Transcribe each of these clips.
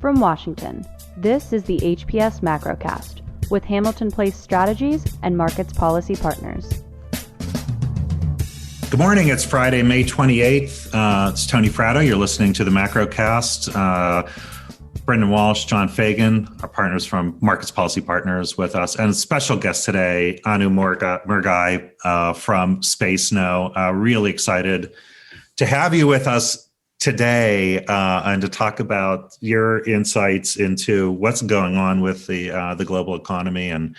From Washington, this is the HPS Macrocast with Hamilton Place Strategies and Markets Policy Partners. Good morning. It's Friday, May 28th. It's Tony Fratto. You're listening to the Macrocast. Brendan Walsh, John Fagan, our partners from Markets Policy Partners with us, and a special guest today, Ana Murgai from SpaceKnow. Really excited to have you with us today and to talk about your insights into what's going on with the global economy and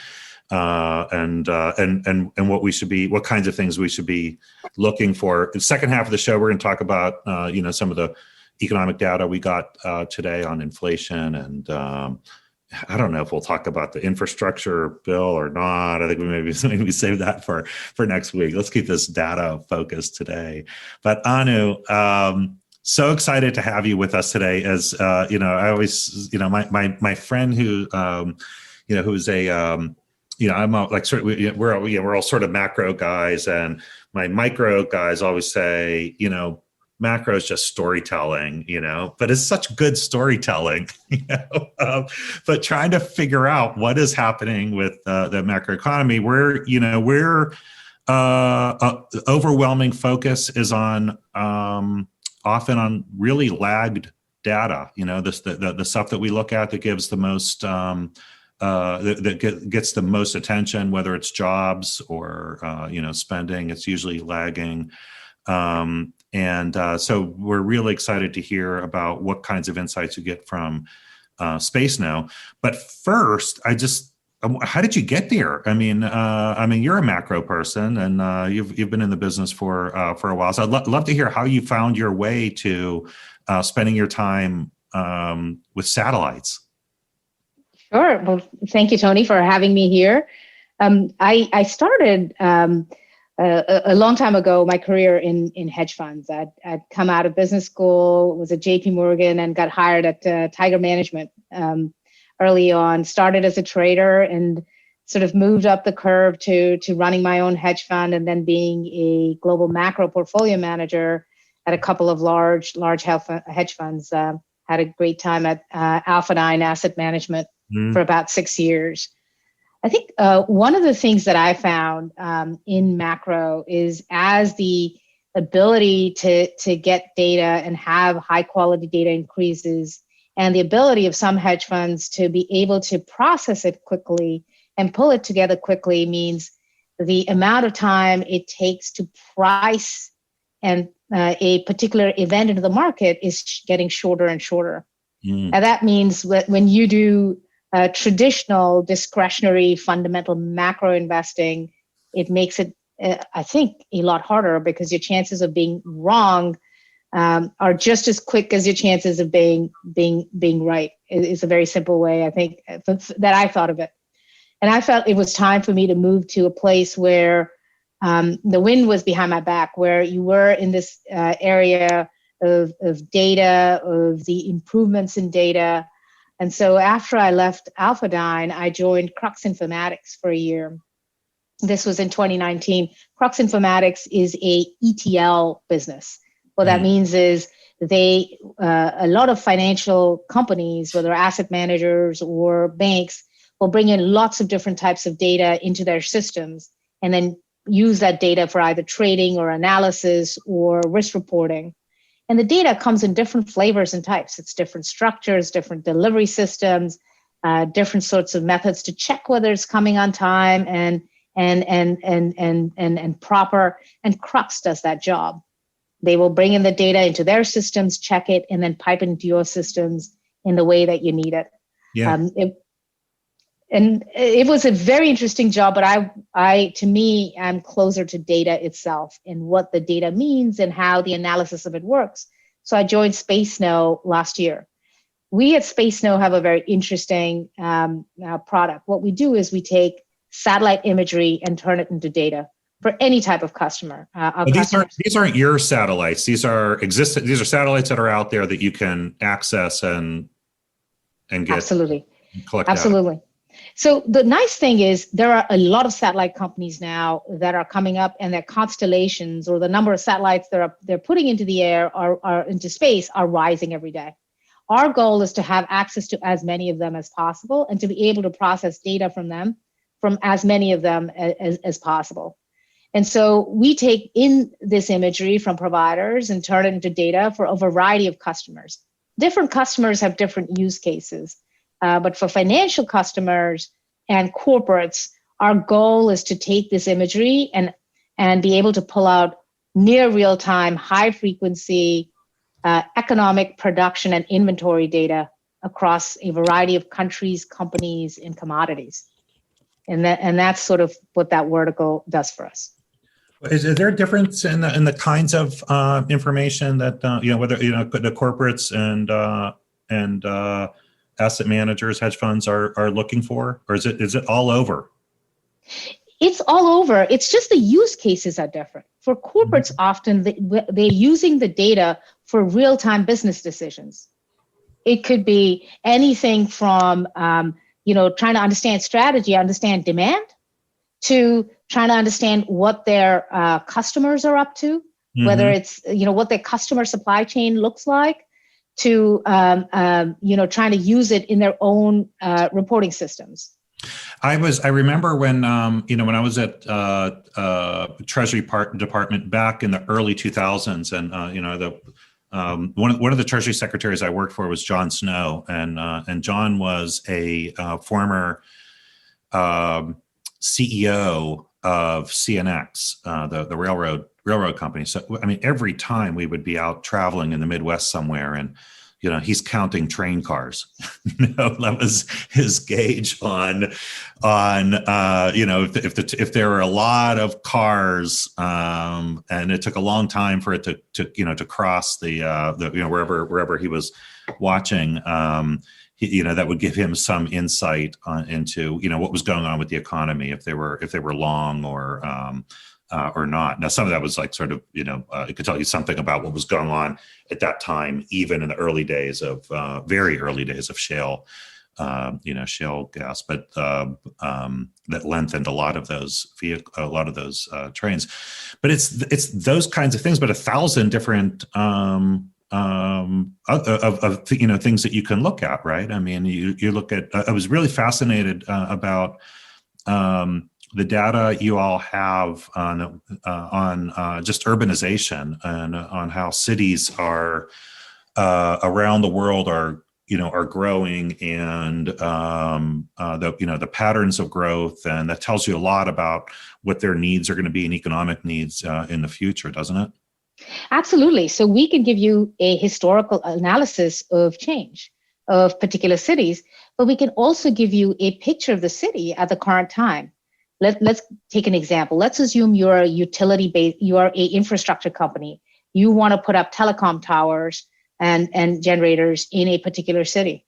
what we should be, what kinds of things we should be looking for. The second half of the show, we're going to talk about some of the economic data we got today on inflation, and I don't know if we'll talk about the infrastructure bill or not. I think we maybe save that for next week. Let's keep this data focused today. But Anu, so excited to have you with us today. As I always, my friend who, who's a I'm like sort of we're all sort of macro guys, and my micro guys always say, macro is just storytelling, but it's such good storytelling, but trying to figure out what is happening with the macro economy, where, overwhelming focus is on often on really lagged data, the stuff that we look at that gives the most, that gets the most attention, whether it's jobs or, spending, it's usually lagging. So we're really excited to hear about what kinds of insights you get from SpaceKnow. But first, how did you get there? I mean, you're a macro person, and you've been in the business for a while. So I'd love to hear how you found your way to spending your time with satellites. Sure. Well, thank you, Tony, for having me here. I started a long time ago my career in hedge funds. I'd come out of business school, was at JP Morgan, and got hired at Tiger Management early on. Started as a trader and sort of moved up the curve to running my own hedge fund, and then being a global macro portfolio manager at a couple of large hedge funds. Had a great time at Alpha 9 Asset Management for about 6 years. I think one of the things that I found in macro is, as the ability to get data and have high quality data increases, and the ability of some hedge funds to be able to process it quickly and pull it together quickly, means the amount of time it takes to price and a particular event into the market is getting shorter and shorter. And that means when you do traditional discretionary fundamental macro investing, it makes it, I think, a lot harder, because your chances of being wrong are just as quick as your chances of being right. It's a very simple way, I think, that I thought of it. And I felt it was time for me to move to a place where the wind was behind my back, where you were in this area of data, of the improvements in data. And so after I left Alpha 9, I joined Crux Informatics for a year. This was in 2019. Crux Informatics is a ETL business. What that means is a lot of financial companies, whether asset managers or banks, will bring in lots of different types of data into their systems, and then use that data for either trading or analysis or risk reporting. And the data comes in different flavors and types. It's different structures, different delivery systems, different sorts of methods to check whether it's coming on time and proper. And Crux does that job. They will bring in the data into their systems, check it, and then pipe it into your systems in the way that you need it. Yeah. It was a very interesting job, but to me, I'm closer to data itself and what the data means and how the analysis of it works. So I joined SpaceKnow last year. We at SpaceKnow have a very interesting product. What we do is we take satellite imagery and turn it into data for any type of customer. These aren't your satellites. These are satellites that are out there that you can access and get. Absolutely. And collect Absolutely. data. So the nice thing is there are a lot of satellite companies now that are coming up, and their constellations, or the number of satellites they're putting into the air or into space, are rising every day. Our goal is to have access to as many of them as possible and to be able to process data from them, from as many of them as possible. And so we take in this imagery from providers and turn it into data for a variety of customers. Different customers have different use cases, but for financial customers and corporates, our goal is to take this imagery and be able to pull out near real-time, high-frequency economic production and inventory data across a variety of countries, companies, and commodities. And that's sort of what that vertical does for us. Is there a difference in the kinds of information that whether the corporates and asset managers, hedge funds are looking for, or is it all over? It's all over. It's just the use cases are different. For corporates, often they're using the data for real-time business decisions. It could be anything from trying to understand strategy, understand demand, to trying to understand what their customers are up to, whether it's what their customer supply chain looks like, to trying to use it in their own reporting systems. I remember when when I was at Treasury Department back in the early 2000s, and one of the Treasury secretaries I worked for was John Snow, and John was a former CEO of CNX, the railroad company. So I mean, every time we would be out traveling in the Midwest somewhere, and he's counting train cars. That was his gauge on if there were a lot of cars, and it took a long time for it to cross the wherever he was watching. That would give him some insight into what was going on with the economy, if they were long or not. Now, some of that was like sort of it could tell you something about what was going on at that time, even in the early days of very early days of shale gas, but that lengthened a lot of those trains. But it's those kinds of things, but 1,000 different things that you can look at, right? I mean, you look at. I was really fascinated about the data you all have on just urbanization and on how cities are around the world are growing, and the patterns of growth, and that tells you a lot about what their needs are going to be and economic needs in the future, doesn't it? Absolutely. So we can give you a historical analysis of change of particular cities, but we can also give you a picture of the city at the current time. Let's take an example. Let's assume you're a utility-based, you are a infrastructure company. You want to put up telecom towers and generators in a particular city.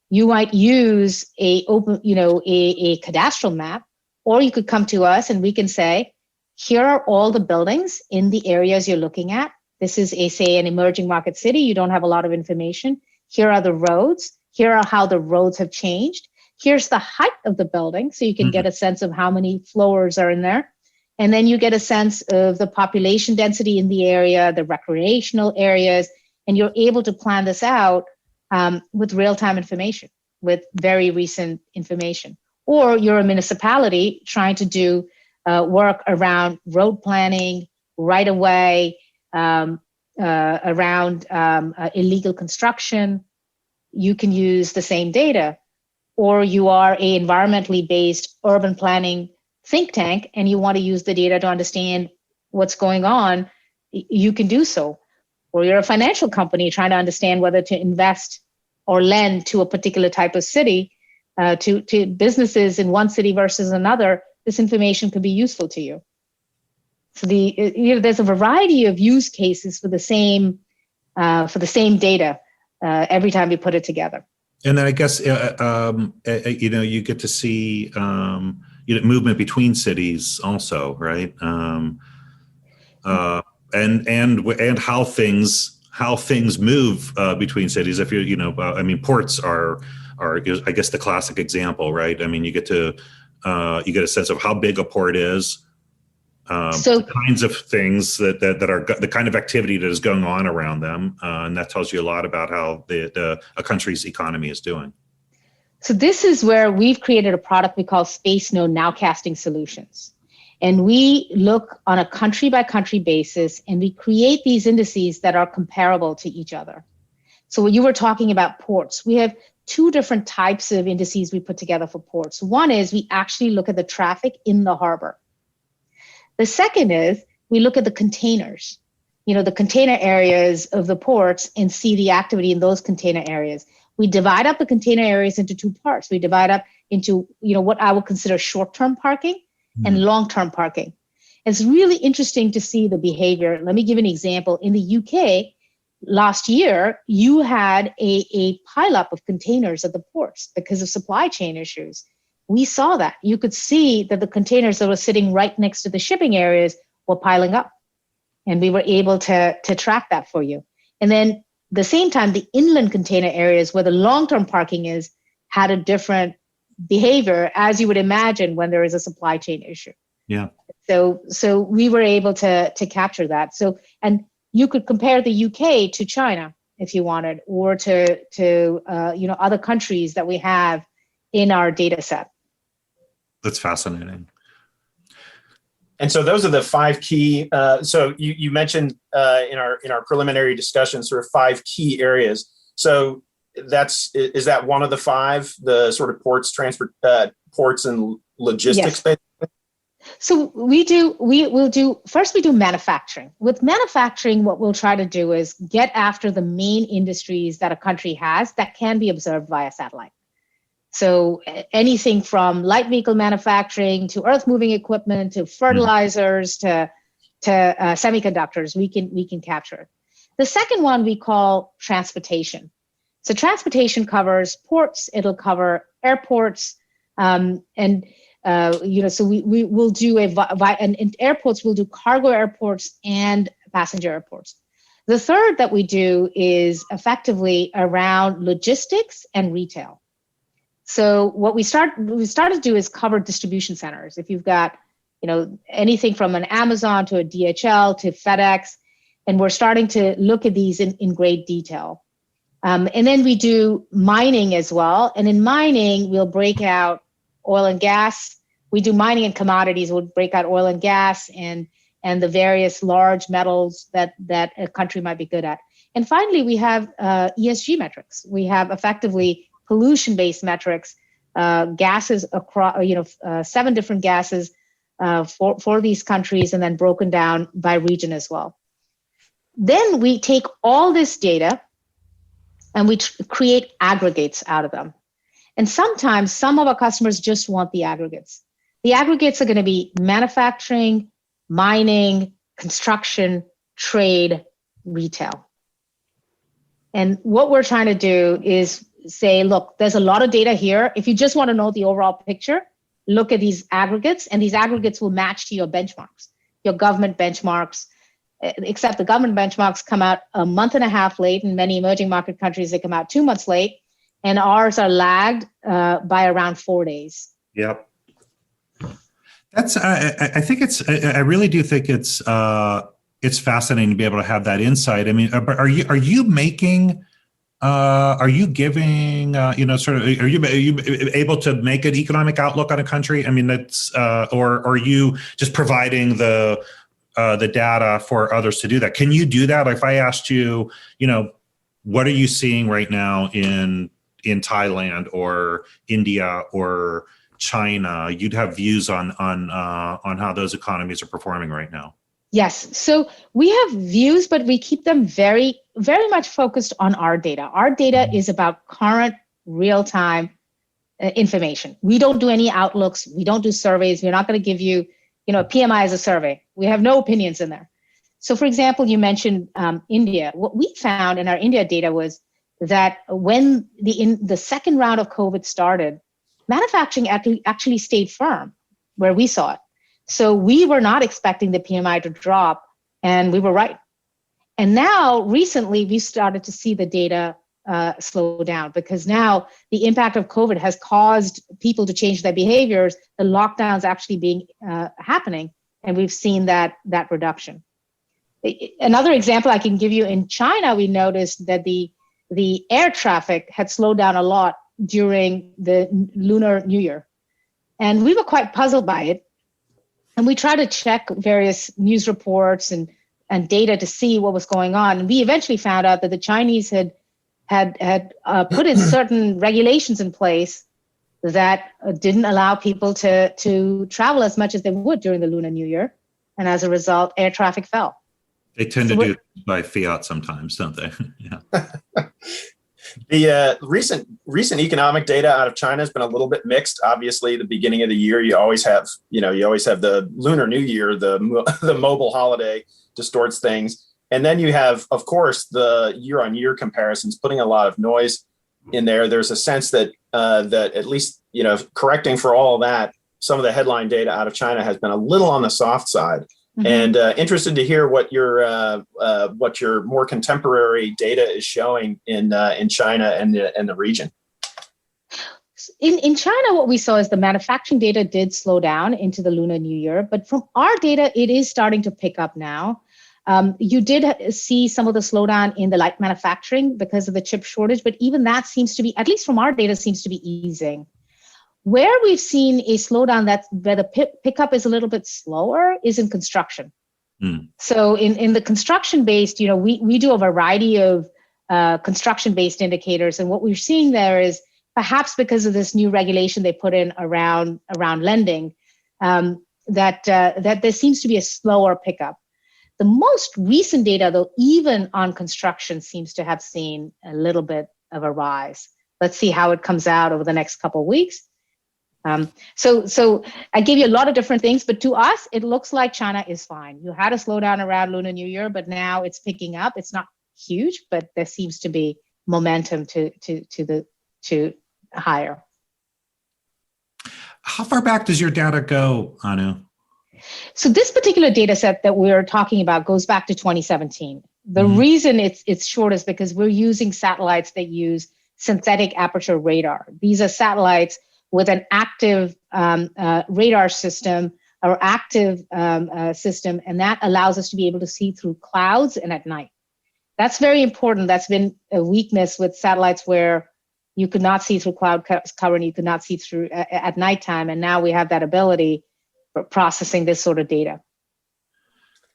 You might use a cadastral map, or you could come to us and we can say, here are all the buildings in the areas you're looking at. This is an emerging market city. You don't have a lot of information. Here are the roads. Here are how the roads have changed. Here's the height of the building, so you can get a sense of how many floors are in there. And then you get a sense of the population density in the area, the recreational areas, and you're able to plan this out with real-time information, with very recent information. Or you're a municipality trying to do work around road planning, right-of-way, around illegal construction. You can use the same data. Or you are a environmentally based urban planning think tank and you want to use the data to understand what's going on, you can do so. Or you're a financial company trying to understand whether to invest or lend to a particular type of city, to businesses in one city versus another. This information could be useful to you. So there's a variety of use cases for the same data every time you put it together. And then I guess you get to see movement between cities also, right? And how things move between cities. If ports are I guess the classic example, right? I mean, you get a sense of how big a port is, So the kinds of things that are the kind of activity that is going on around them, and that tells you a lot about how a country's economy is doing. So this is where we've created a product we call SpaceKnow Nowcasting Solutions. And we look on a country by country basis, and we create these indices that are comparable to each other. So you were talking about ports. We have two different types of indices we put together for ports. One is we actually look at the traffic in the harbor. The second is we look at the containers, the container areas of the ports, and see the activity in those container areas. We divide up the container areas into two parts. We divide up into, what I would consider short-term parking and long-term parking. It's really interesting to see the behavior. Let me give an example. In the UK, last year, you had a pileup of containers at the ports because of supply chain issues. We saw that. You could see that the containers that were sitting right next to the shipping areas were piling up. And we were able to track that for you. And then the same time, the inland container areas where the long-term parking is had a different behavior, as you would imagine when there is a supply chain issue. Yeah. So we were able to capture that. So, and you could compare the UK to China if you wanted, or to other countries that we have in our data set. That's fascinating. And so those are the five key. So you mentioned in our preliminary discussion sort of five key areas. So is that one of the five, the sort of ports and logistics? Yes. So we do manufacturing. With manufacturing, what we'll try to do is get after the main industries that a country has that can be observed via satellite. So anything from light vehicle manufacturing to earth moving equipment to fertilizers to semiconductors, we can capture. The second one we call transportation. So transportation covers ports, it'll cover airports, so we will do and in airports we'll do cargo airports and passenger airports. The third that we do is effectively around logistics and retail. So what we started to do is cover distribution centers. If you've got, anything from an Amazon to a DHL to FedEx, and we're starting to look at these in great detail. And then we do mining as well. And in mining, we'll break out oil and gas. We do mining and commodities. We'll break out oil and gas and the various large metals that a country might be good at. And finally, we have ESG metrics. We have effectively pollution-based metrics, gases across, 7 different gases for these countries, and then broken down by region as well. Then we take all this data and we create aggregates out of them. And sometimes some of our customers just want the aggregates. The aggregates are going to be manufacturing, mining, construction, trade, retail. And what we're trying to do is say, look, there's a lot of data here. If you just want to know the overall picture, look at these aggregates, and these aggregates will match to your benchmarks, your government benchmarks, except the government benchmarks come out a month and a half late. In many emerging market countries, they come out 2 months late, and ours are lagged by around 4 days. Yep. That's, I really do think it's fascinating to be able to have that insight. I mean, are you making, are you giving, are you able to make an economic outlook on a country? I mean, that's, or are you just providing the data for others to do that? Can you do that? If I asked you, what are you seeing right now in Thailand or India or China, you'd have views on how those economies are performing right now. Yes. So we have views, but we keep them very, very much focused on our data. Our data is about current real-time information. We don't do any outlooks. We don't do surveys. We're not going to give you, PMI as a survey. We have no opinions in there. So for example, you mentioned India. What we found in our India data was that when the second round of COVID started, manufacturing actually stayed firm where we saw it. So we were not expecting the PMI to drop, and we were right. And now recently we started to see the data slow down, because now the impact of COVID has caused people to change their behaviors. The lockdowns actually being happening. and we've seen that reduction. Another example I can give you, in China, we noticed that the air traffic had slowed down a lot during the Lunar New Year. And we were quite puzzled by it. And we tried to check various news reports and data to see what was going on. And we eventually found out that the Chinese had put in certain regulations in place that didn't allow people to travel as much as they would during the Lunar New Year. And as a result, air traffic fell. They tend to do it by fiat sometimes, don't they? Yeah. The recent economic data out of China has been a little bit mixed. Obviously, the beginning of the year, you always have the Lunar New Year, the mobile holiday distorts things. And then you have, of course, the year-on-year comparisons putting a lot of noise in there. There's a sense that that at least, correcting for all of that, some of the headline data out of China has been a little on the soft side. Mm-hmm. And interested to hear what your more contemporary data is showing in China and the region. In China, what we saw is the manufacturing data did slow down into the Lunar New Year, but from our data, it is starting to pick up now. You did see some of the slowdown in the light manufacturing because of the chip shortage, but even that seems to be, at least from our data, seems to be easing. Where we've seen a slowdown where the pickup is a little bit slower is in construction. Mm. So in the construction-based, we do a variety of construction-based indicators, and what we're seeing there is perhaps because of this new regulation they put in around lending, that there seems to be a slower pickup. The most recent data, though, even on construction, seems to have seen a little bit of a rise. Let's see how it comes out over the next couple of weeks. So I gave you a lot of different things, but to us, it looks like China is fine. You had a slowdown around Lunar New Year, but now it's picking up. It's not huge, but there seems to be momentum to higher. How far back does your data go, Anu? So this particular data set that we're talking about goes back to 2017. The reason it's short is because we're using satellites that use synthetic aperture radar. These are satellites with an active radar system or active system, and that allows us to be able to see through clouds and at night. That's very important. That's been a weakness with satellites where you could not see through cloud cover and you could not see through at nighttime, and now we have that ability for processing this sort of data.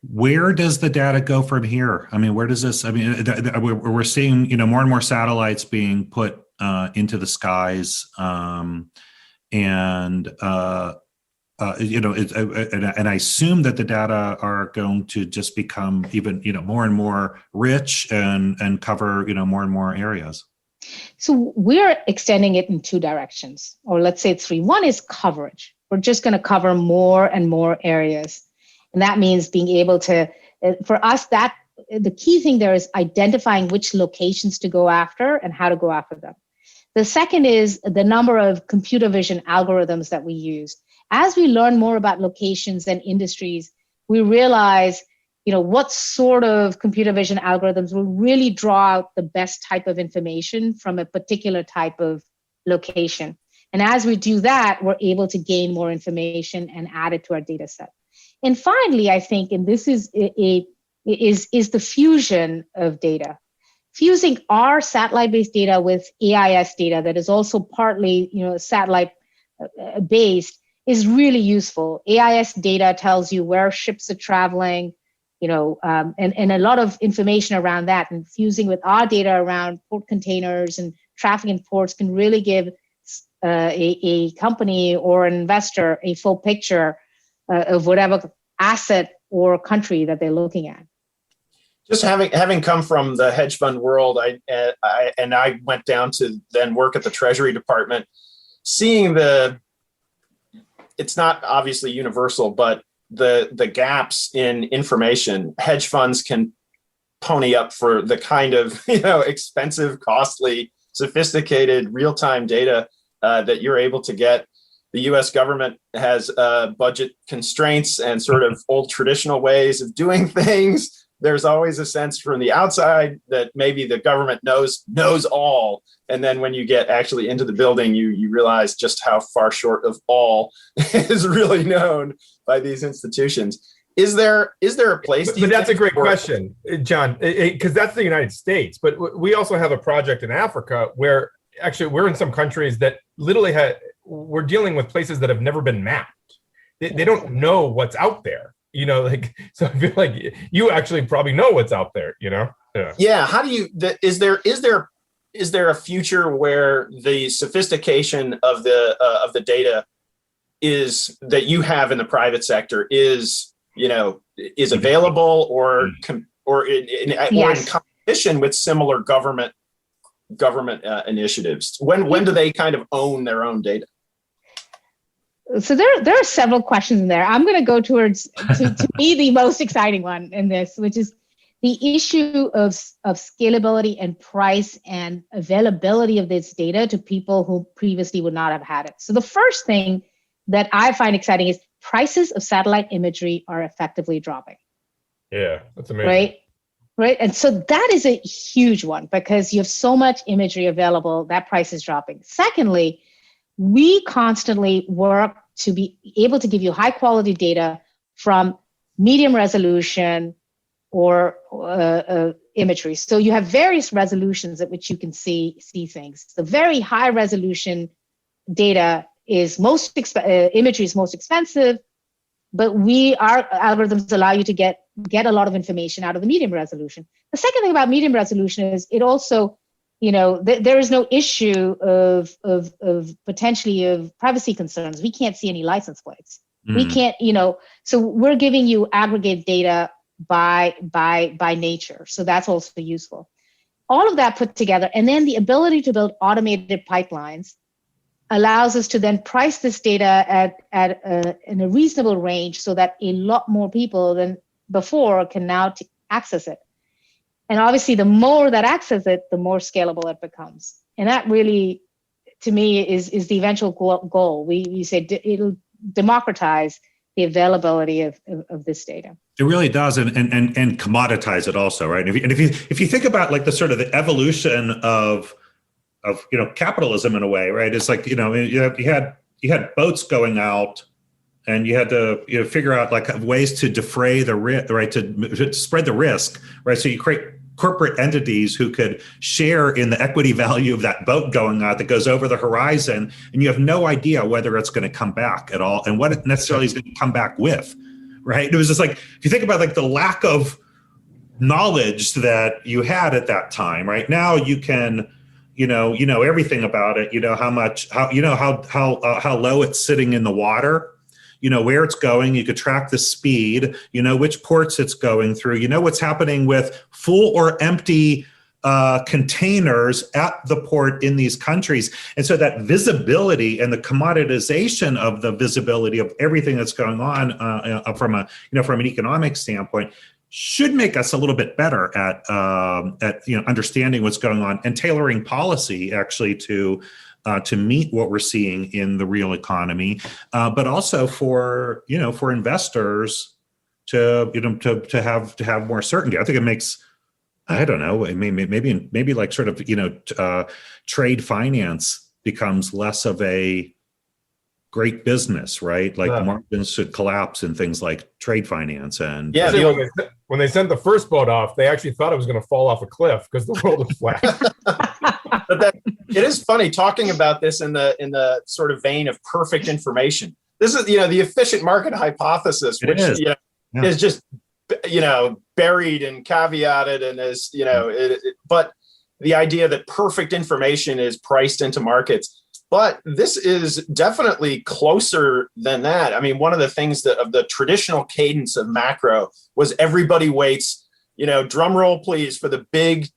Where does the data go from here? I mean, where does this? I mean, we're seeing more and more satellites being put into the skies, and I assume that the data are going to just become even more and more rich and cover more and more areas. So we're extending it in two directions, or let's say three. One is coverage. We're just going to cover more and more areas. And that means being able to, for us, that the key thing there is identifying which locations to go after and how to go after them. The second is the number of computer vision algorithms that we use. As we learn more about locations and industries, we realize, what sort of computer vision algorithms will really draw out the best type of information from a particular type of location. And as we do that, we're able to gain more information and add it to our data set. And finally, I think, and this is the fusion of data. Fusing our satellite-based data with AIS data that is also partly, satellite-based is really useful. AIS data tells you where ships are traveling, and a lot of information around that. And fusing with our data around port containers and traffic in ports can really give a company or an investor a full picture of whatever asset or country that they're looking at. Just having come from the hedge fund world, I went down to then work at the Treasury Department, seeing it's not obviously universal, but the gaps in information. Hedge funds can pony up for the kind of expensive, costly, sophisticated real-time data that you're able to get. The U.S. government has budget constraints and sort of old traditional ways of doing things there's always a sense from the outside that maybe the government knows all. And then when you get actually into the building, you realize just how far short of all is really known by these institutions. Is there a place? But that's a great question, John, because that's the United States. But we also have a project in Africa where actually we're in some countries that literally we're dealing with places that have never been mapped. They don't know what's out there, so I feel like you actually probably know what's out there, Yeah. How do you, is there a future where the sophistication of the data is that you have in the private sector is available or in competition with similar government initiatives? When do they kind of own their own data? So there are several questions in there. I'm going to go towards to me the most exciting one in this, which is the issue of scalability and price and availability of this data to people who previously would not have had it. So the first thing that I find exciting is prices of satellite imagery are effectively dropping. Yeah, that's amazing. Right. And so that is a huge one because you have so much imagery available, that price is dropping. Secondly, we constantly work to be able to give you high quality data from medium resolution or imagery. So you have various resolutions at which you can see things. The very high resolution data is imagery is most expensive, but our algorithms allow you to get a lot of information out of the medium resolution. The second thing about medium resolution is it also, there is no issue of potentially of privacy concerns. We can't see any license plates. We can't, so we're giving you aggregate data by nature. So that's also useful. All of that put together, and then the ability to build automated pipelines allows us to then price this data in a reasonable range so that a lot more people than before can now access it. And obviously, the more that access it, the more scalable it becomes. And that really, to me, is the eventual goal. We say it'll democratize the availability of this data. It really does, and commoditize it also, right? And if you think about like the sort of the evolution of capitalism in a way, right? It's like you had boats going out, and you had to figure out like ways to defray the risk, right? To spread the risk, right? So you create corporate entities who could share in the equity value of that boat going out that goes over the horizon, and you have no idea whether it's going to come back at all and what it necessarily is going to come back with, right? It was just like, if you think about like the lack of knowledge that you had at that time, right? Now you can, everything about it, how low it's sitting in the water, where it's going, you could track the speed, which ports it's going through, what's happening with full or empty containers at the port in these countries. And so that visibility and the commoditization of the visibility of everything that's going on from an economic standpoint should make us a little bit better at understanding what's going on and tailoring policy actually to meet what we're seeing in the real economy, but also for investors to have more certainty. I think it makes, I don't know, maybe like sort of trade finance becomes less of a great business, right? Like margins should collapse in things like trade finance and when they sent the first boat off, they actually thought it was going to fall off a cliff because the world was flat. But it is funny talking about this in the sort of vein of perfect information. This is the efficient market hypothesis, which is just buried and caveated and is but the idea that perfect information is priced into markets. But this is definitely closer than that. I mean, one of the things of the traditional cadence of macro was everybody waits, drum roll please, for the big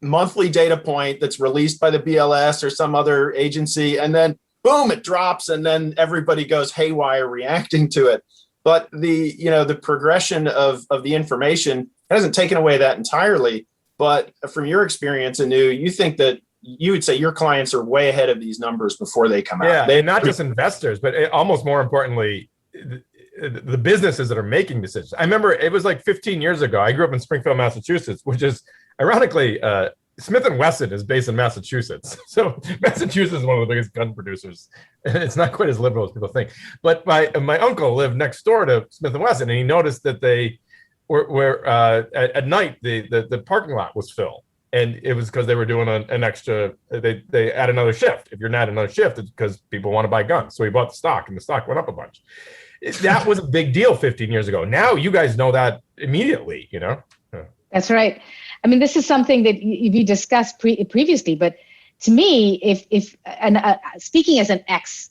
monthly data point that's released by the BLS or some other agency. And then boom, it drops. And then everybody goes haywire reacting to it. But the progression of the information hasn't taken away that entirely. But from your experience, Anu, you think that you would say your clients are way ahead of these numbers before they come out. Yeah, not just investors, but almost more importantly, the businesses that are making decisions. I remember it was like 15 years ago. I grew up in Springfield, Massachusetts, which is ironically, Smith & Wesson is based in Massachusetts. So Massachusetts is one of the biggest gun producers. It's not quite as liberal as people think. But my uncle lived next door to Smith & Wesson, and he noticed that they were at night, the parking lot was filled. And it was because they were doing an extra, they add another shift. If you're not another shift, it's because people want to buy guns. So he bought the stock, and the stock went up a bunch. That was a big deal 15 yeyears ago. Now you guys know that immediately, you know? That's right. I mean, this is something that we discussed previously, but to me, if speaking as an ex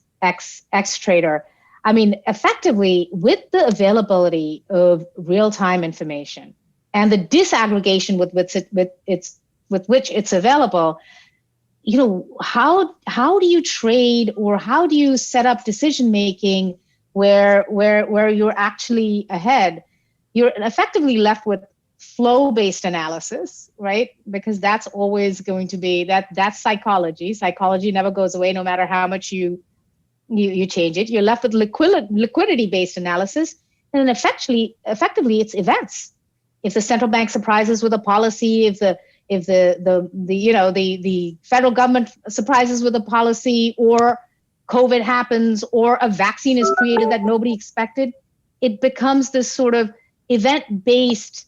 trader, I mean, effectively with the availability of real-time information and the disaggregation with which it's available, you know, how do you trade, or how do you set up decision making where you're actually ahead? You're effectively left with flow-based analysis, right? Because that's always going to be that's psychology. Psychology never goes away, no matter how much you change it. You're left with liquidity-based analysis, and then effectively it's events. If the central bank surprises with a policy, if the federal government surprises with a policy, or COVID happens, or a vaccine is created that nobody expected, it becomes this sort of event-based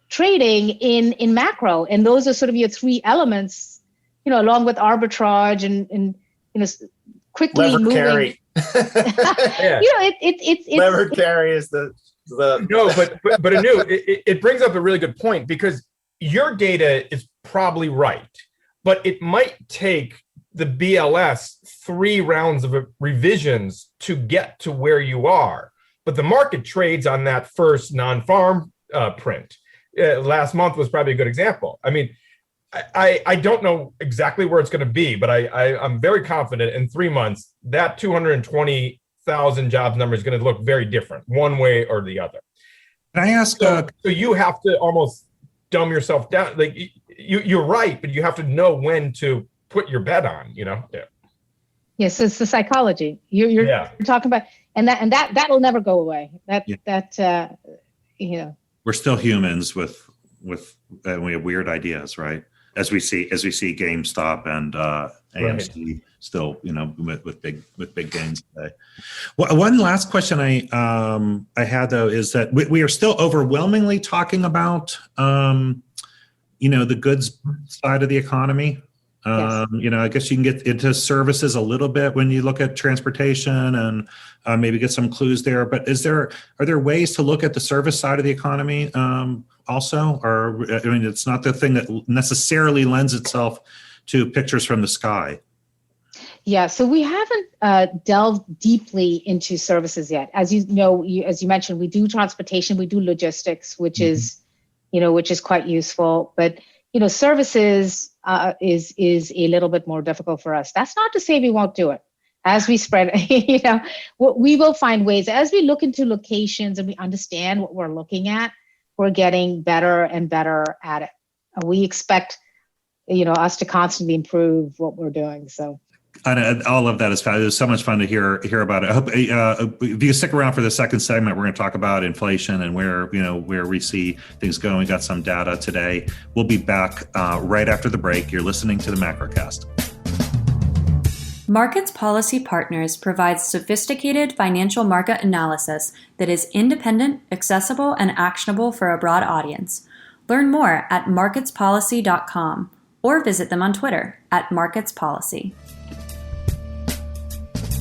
trading in macro. And those are sort of your three elements, you know, along with arbitrage and you know, quickly lever moving. Carry. Yeah. You know, it's Lever carry is the No, but Anu, it brings up a really good point, because your data is probably right, but it might take the BLS 3 rounds of revisions to get to where you are. But the market trades on that first non-farm print. Last month was probably a good example. I mean, I don't know exactly where it's going to be, but I'm very confident in 3 months that 220,000 jobs number is going to look very different, one way or the other. Can I ask? So you have to almost dumb yourself down. Like you're right, but you have to know when to put your bet on. You know. Yeah. Yes, it's the psychology you're talking about, and that will never go away. You know. We're still humans with we have weird ideas, right? As we see GameStop and AMC still, you know, with big gains today. Well, one last question I had though is that we are still overwhelmingly talking about you know, the goods side of the economy. Yes. You know, I guess you can get into services a little bit when you look at transportation and maybe get some clues there. But are there ways to look at the service side of the economy also? Or, I mean, it's not the thing that necessarily lends itself to pictures from the sky. Yeah, so we haven't delved deeply into services yet. As you know, as you mentioned, we do transportation, we do logistics, which is quite useful. But you know, services is a little bit more difficult for us. That's not to say we won't do it. As we spread, you know, we will find ways. As we look into locations and we understand what we're looking at, we're getting better and better at it. We expect, you know, us to constantly improve what we're doing. So. And all of that is fun. It was so much fun to hear about it. I hope if you stick around for the second segment, we're going to talk about inflation and where we see things going. We got some data today. We'll be back right after the break. You're listening to the Macrocast. Markets Policy Partners provides sophisticated financial market analysis that is independent, accessible, and actionable for a broad audience. Learn more at marketspolicy.com or visit them on Twitter at marketspolicy.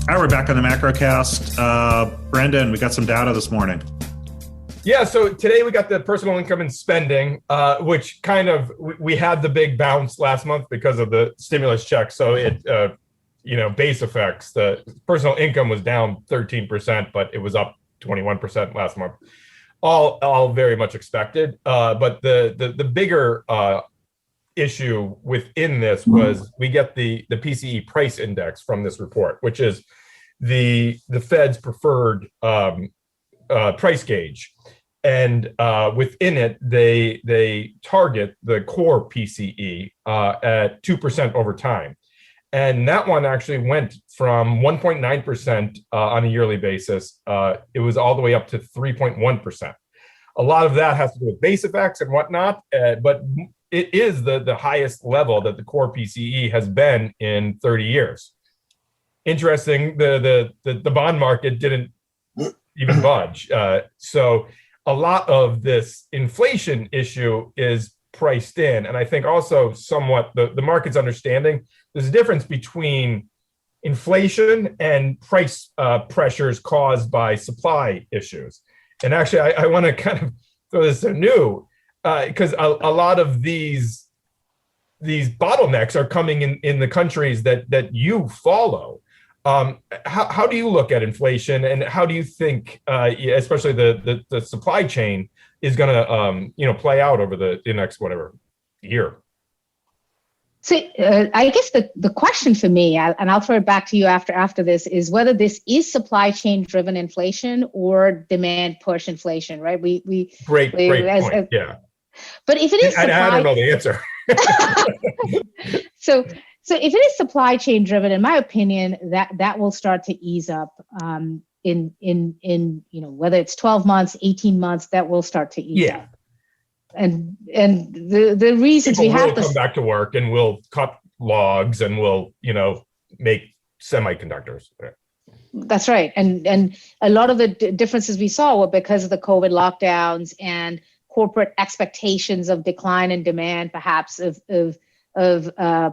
All right, we're back on the Macrocast. Brendan, we got some data this morning. Yeah, so today we got the personal income and spending, which kind of, we had the big bounce last month because of the stimulus check. So it, base effects, the personal income was down 13%, but it was up 21% last month. All very much expected. But the bigger issue within this was we get the PCE price index from this report, which is the Fed's preferred price gauge, and within it they target the core PCE at 2% over time, And that one actually went from 1.9% on a yearly basis. It was all the way up to 3.1%. A lot of that has to do with base effects and whatnot, but it is the highest level that the core PCE has been in 30 years. Interesting, the bond market didn't even budge. So a lot of this inflation issue is priced in. And I think also somewhat the market's understanding there's a difference between inflation and price pressures caused by supply issues. And actually, I want to kind of throw this anew because a lot of these bottlenecks are coming in the countries that you follow. How do you look at inflation, and how do you think, especially the supply chain, is going to play out over the next whatever year? So I guess the question for me, and I'll throw it back to you after this, is whether this is supply chain driven inflation or demand push inflation, right? Great point. Yeah. But if it is I don't know the answer. So if it is supply chain driven, in my opinion, that will start to ease up in whether it's 12 months, 18 months, that will start to ease up. And the reasons people we have will come back to work, and we'll cut logs, and we'll make semiconductors. That's right. And a lot of the differences we saw were because of the COVID lockdowns and corporate expectations of decline in demand, perhaps of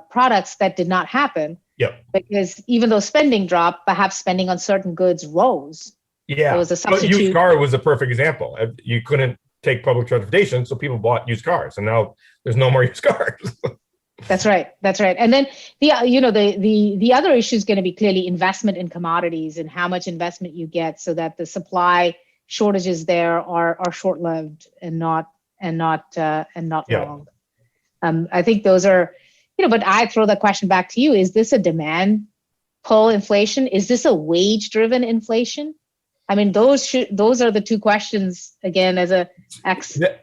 products that did not happen. Yep. Because even though spending dropped, perhaps spending on certain goods rose. Yeah. There was a substitute. Used car was a perfect example. You couldn't take public transportation, so people bought used cars, and now there's no more used cars. That's right. And then the other issue is going to be clearly investment in commodities and how much investment you get, so that the supply shortages there are short-lived and not long. I think those are, but I throw the question back to you: is this a demand pull inflation? Is this a wage-driven inflation? I mean, those are the two questions, again, as a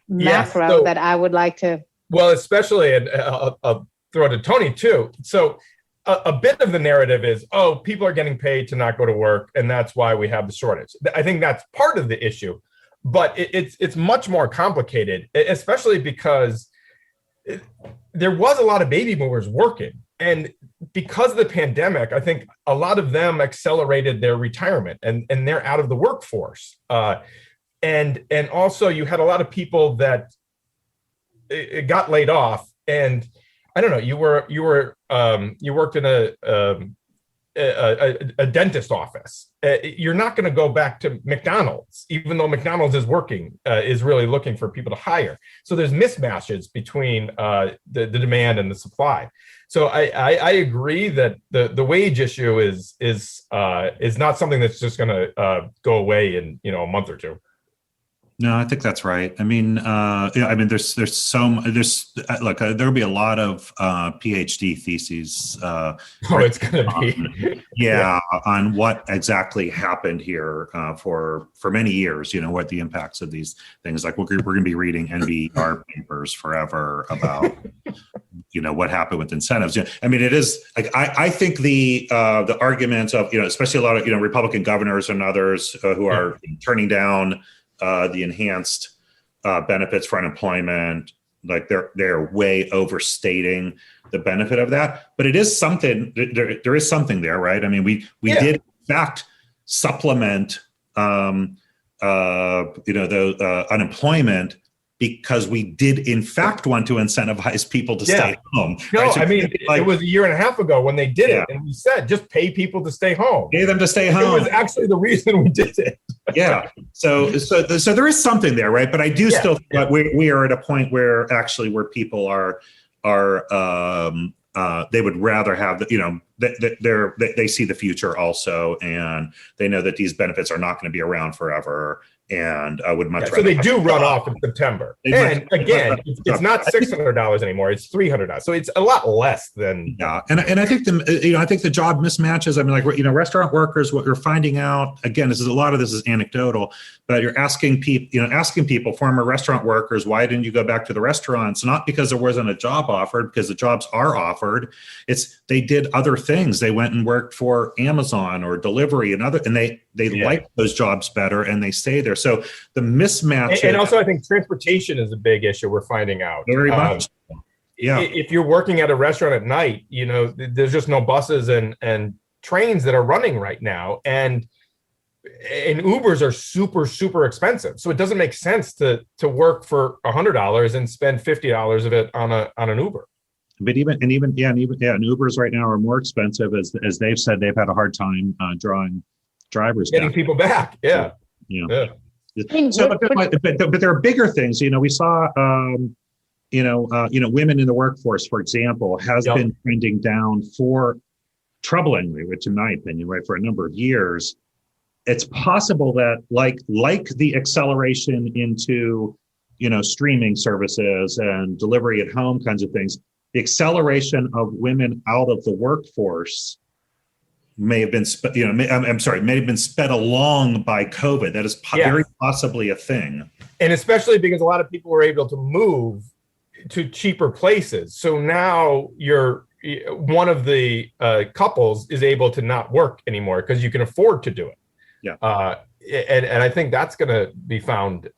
macro that I would like to. Well, especially, and I'll throw it to Tony too. So a bit of the narrative is, people are getting paid to not go to work, and that's why we have the shortage. I think that's part of the issue, but it's much more complicated, especially because there was a lot of baby boomers working. And because of the pandemic, I think a lot of them accelerated their retirement, and they're out of the workforce. And also you had a lot of people that got laid off. And I don't know, you worked in a dentist office. You're not going to go back to McDonald's, even though McDonald's is really looking for people to hire. So there's mismatches between the demand and the supply. So I agree that the wage issue is not something that's just going to go away in a month or two. No, I think that's right. I mean, there's there'll be a lot of PhD theses. It's going to be on what exactly happened here for many years. What the impacts of these things. Like we're going to be reading NBR papers forever about what happened with incentives. I mean, it is like I think the arguments of especially a lot of Republican governors and others who are turning down the enhanced benefits for unemployment, like they're way overstating the benefit of that. But it is something. There is something there, right? I mean, we did in fact supplement the unemployment because we did in fact want to incentivize people to stay home. No, right? So I mean, it was a year and a half ago when they did it, and we said just pay people to stay home. Pay them to stay home. It was actually the reason we did it. Yeah. So there is something there, right? But I do still think that we are at a point where people are they would rather have they see the future also, and they know that these benefits are not going to be around forever, And I would much rather. So they do run off in September. And again, it's not $600 anymore; it's $300. So it's a lot less than. Yeah, and I think I think the job mismatches. I mean, like, restaurant workers. What you're finding out again is a lot of this is anecdotal, but you're asking people, former restaurant workers, why didn't you go back to the restaurants? Not because there wasn't a job offered, because the jobs are offered. It's they did other things. They went and worked for Amazon or delivery and they like those jobs better and they stay there. So the mismatch. And also, I think transportation is a big issue we're finding out. Very much. Yeah. If you're working at a restaurant at night, there's just no buses and trains that are running right now. And Ubers are super, super expensive. So it doesn't make sense to work for $100 and spend $50 of it on an Uber. But even Ubers right now are more expensive as they've said they've had a hard time drawing drivers getting down. people back. Yeah. So, but there are bigger things. We saw, women in the workforce, for example, has been trending down troublingly, which in my opinion, right, for a number of years. It's possible that like the acceleration into, streaming services and delivery at home kinds of things, the acceleration of women out of the workforce may have been sped along by COVID. That is very possibly a thing. And especially because a lot of people were able to move to cheaper places. So now one of the couples is able to not work anymore because you can afford to do it. Yeah. And I think that's going to be found.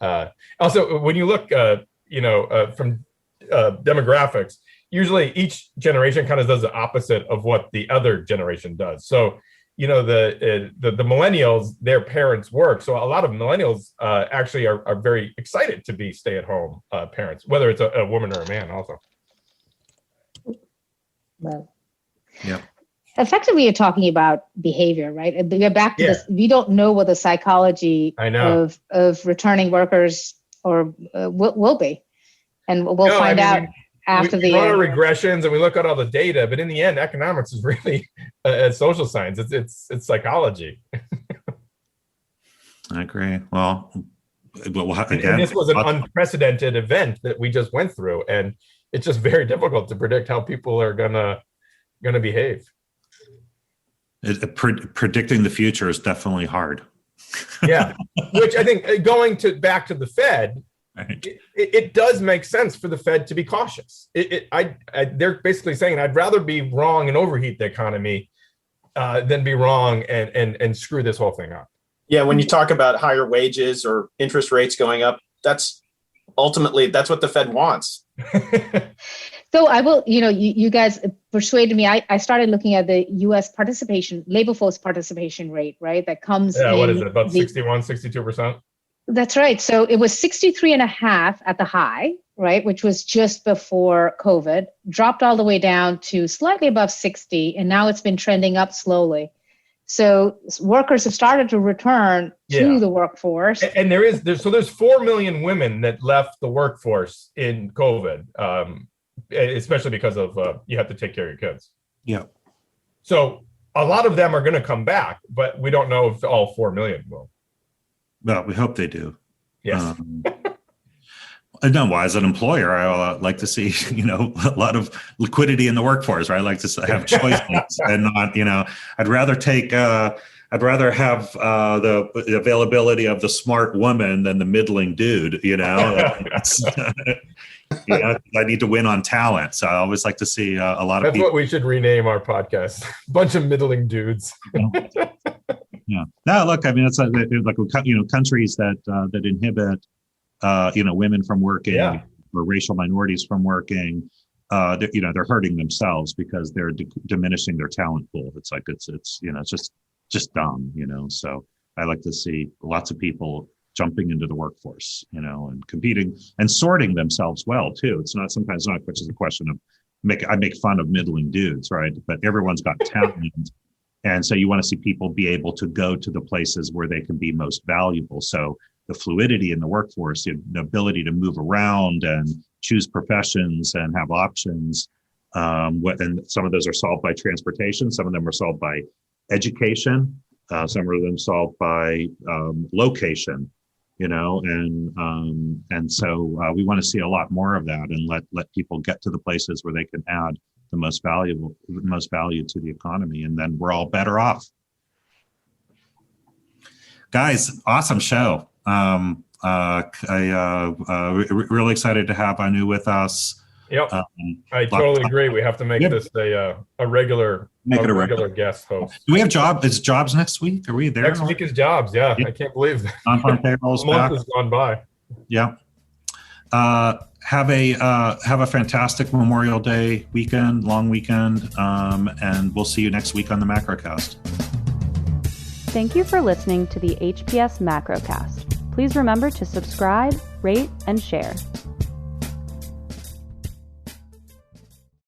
Also, when you look, from demographics, usually each generation kind of does the opposite of what the other generation does. So, the millennials, their parents work. So a lot of millennials actually are very excited to be stay-at-home parents, whether it's a woman or a man also. Well, yeah. Effectively, you're talking about behavior, right? We're back to this. We don't know what the psychology of returning workers will be. And we'll find out. After we run our regressions and we look at all the data, but in the end, economics is really a social science. It's psychology. I agree. Well, again, and this was an unprecedented event that we just went through, and it's just very difficult to predict how people are gonna behave. Predicting the future is definitely hard. Yeah, which I think back to the Fed. Right. It does make sense for the Fed to be cautious. They're basically saying I'd rather be wrong and overheat the economy than be wrong and screw this whole thing up. Yeah, when you talk about higher wages or interest rates going up, that's what the Fed wants. So I will, you guys persuaded me. I started looking at the U.S. labor force participation rate, right? That comes in. What is it? About 61, 62%? That's right. So it was 63.5 at the high, right, which was just before COVID, dropped all the way down to slightly above 60, and now it's been trending up slowly. So workers have started to return to the workforce. And there's 4 million women that left the workforce in COVID, especially because of you have to take care of your kids. Yeah. So a lot of them are going to come back, but we don't know if all 4 million will. Well, we hope they do. Yes. No, as an employer, I like to see, a lot of liquidity in the workforce, right? I like to have choices and not, I'd rather have the availability of the smart woman than the middling dude, I need to win on talent. So I always like to see a lot of people. That's what we should rename our podcast. Bunch of middling dudes. Yeah. No, look, I mean, it's like countries that inhibit, women from working or racial minorities from working. They're hurting themselves because they're diminishing their talent pool. It's like it's just dumb. So I like to see lots of people jumping into the workforce, and competing and sorting themselves well too. It's sometimes not just a question of I make fun of middling dudes, right? But everyone's got talent. And so you want to see people be able to go to the places where they can be most valuable. So the fluidity in the workforce, the ability to move around and choose professions and have options. And some of those are solved by transportation. Some of them are solved by education. Some of them solved by location. and so we want to see a lot more of that, and let people get to the places where they can add the most value to the economy, and then we're all better off. Guys, awesome show. Really excited to have Anu with us. Yep, I totally agree. We have to make this a regular guest host. Do we have Jobs? Is Jobs next week? Are we there? Next week is Jobs. Yeah, I can't believe that. Non-farm payrolls back. A month has gone by. Yeah. Have a fantastic Memorial Day weekend, long weekend, and we'll see you next week on the Macrocast. Thank you for listening to the HPS Macrocast. Please remember to subscribe, rate, and share.